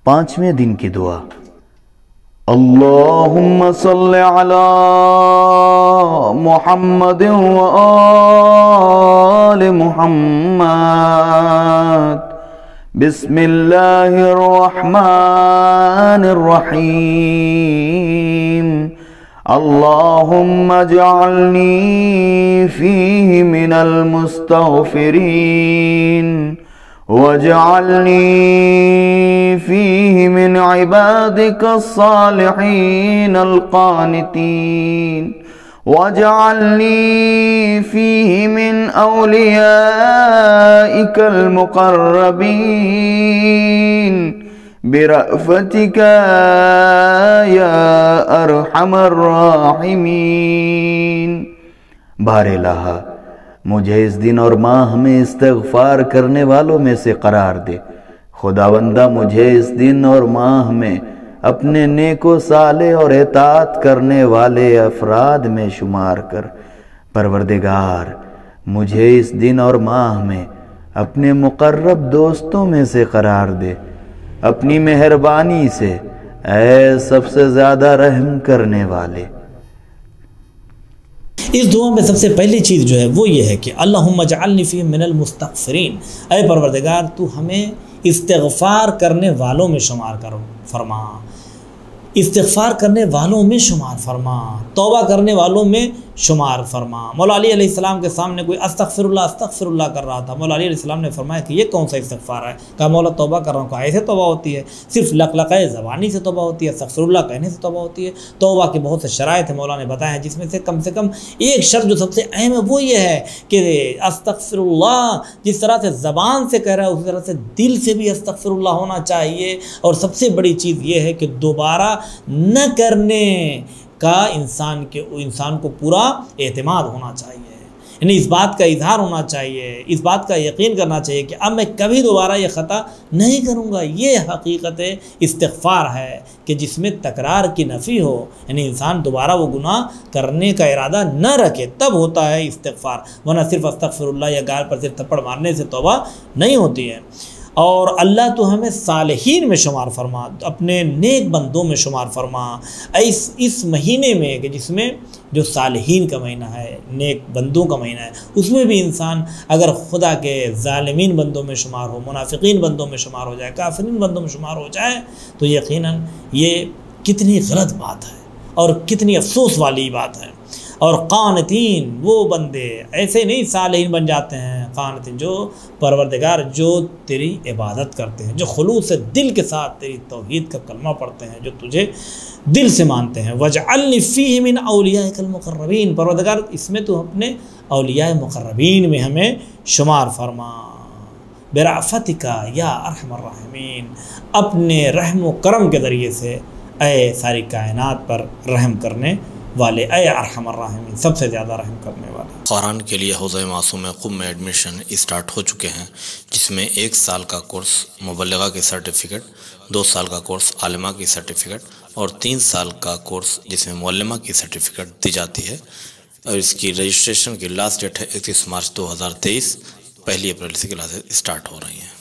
5ویں دن کی دعا، اللہم صلی علی محمد و آل محمد، بسم اللہ الرحمن الرحیم، اللہم اجعلنی فیہ من المستغفرین واجعلنی فیہ من عبادک الصالحین القانتین واجعلنی فیہ من اولیائک المقربین برأفتک یا ارحم الراحمین۔ بار الہ، مجھے اس دن اور ماہ میں استغفار کرنے والوں میں سے قرار دے۔ خداوندہ مجھے اس دن اور ماہ میں اپنے نیک و صالح اور اطاعت کرنے والے افراد میں شمار کر۔ پروردگار مجھے اس دن اور ماہ میں اپنے مقرب دوستوں میں سے قرار دے۔ اپنی مہربانی سے اے سب سے زیادہ رحم کرنے والے۔ اس دعا میں سب سے پہلی چیز جو ہے وہ یہ ہے کہ اللہم اجعلنی فی من المستغفرین، اے پروردگار تو ہمیں استغفار کرنے والوں میں شمار فرما، استغفار کرنے والوں میں شمار فرما، توبہ کرنے والوں میں شمار فرما۔ مولا علی علیہ السلام کے سامنے کوئی استغفر اللہ کر رہا تھا، مولا علی علیہ السلام نے فرمایا کہ یہ کون سا استغفار ہے؟ کہا مولا توبہ کر رہا ہوں۔ کہا ایسے توبہ ہوتی ہے؟ صرف لقلقہ زبانی سے توبہ ہوتی ہے؟ استغفر اللہ کہنے سے توبہ ہوتی ہے؟ توبہ کے بہت سے شرائط ہیں مولا نے بتایا ہیں، جس میں سے کم ایک شرط جو سب سے اہم ہے وہ یہ ہے کہ استغفر اللہ جس طرح سے زبان سے کہہ رہا ہے اسی طرح سے دل سے بھی استغفر اللہ ہونا چاہیے۔ اور سب سے بڑی چیز یہ ہے کہ دوبارہ نہ کرنے کا انسان کو پورا اعتماد ہونا چاہیے، یعنی اس بات کا اظہار ہونا چاہیے، اس بات کا یقین کرنا چاہیے کہ اب میں کبھی دوبارہ یہ خطا نہیں کروں گا۔ یہ حقیقت استغفار ہے کہ جس میں تکرار کی نفی ہو، یعنی انسان دوبارہ وہ گناہ کرنے کا ارادہ نہ رکھے، تب ہوتا ہے استغفار، ورنہ صرف استغفر اللہ یا گال پر صرف تھپڑ مارنے سے توبہ نہیں ہوتی ہے۔ اور اللہ تو ہمیں صالحین میں شمار فرما، اپنے نیک بندوں میں شمار فرما۔ اس مہینے میں کہ جس میں جو صالحین کا مہینہ ہے، نیک بندوں کا مہینہ ہے، اس میں بھی انسان اگر خدا کے ظالمین بندوں میں شمار ہو، منافقین بندوں میں شمار ہو جائے، کافرین بندوں میں شمار ہو جائے، تو یقیناً یہ کتنی غلط بات ہے اور کتنی افسوس والی بات ہے۔ اور قانتین وہ بندے ایسے نہیں صالحین بن جاتے ہیں، قانتین جو پروردگار جو تیری عبادت کرتے ہیں، جو خلوص دل کے ساتھ تیری توحید کا کلمہ پڑھتے ہیں، جو تجھے دل سے مانتے ہیں۔ وَاجْعَلْنِي فِيهِ مِنْ أَوْلِيَائِكَ الْمُقَرَّبِينَ، پروردگار اس میں تو اپنے اولیاء مقربین میں ہمیں شمار فرما۔ بِرَأْفَتِكَ یا ارحم الراحمین، اپنے رحم و کرم کے ذریعے سے اے ساری کائنات پر رحم کرنے والے، اے ارحم الراحمین، سب سے زیادہ رحم کرنے والے۔ قرآن کے لیے حوزہ معصوم قم میں ایڈمیشن اسٹارٹ ہو چکے ہیں، جس میں 1 سال کا کورس مبلغہ کی سرٹیفکیٹ، 2 سال کا کورس عالمہ کی سرٹیفکیٹ اور 3 سال کا کورس جس میں معلمہ کی سرٹیفکیٹ دی جاتی ہے۔ اور اس کی رجسٹریشن کی لاسٹ ڈیٹ ہے 31 مارچ 2023، 1 اپریل سے کلاسز اسٹارٹ ہو رہی ہیں۔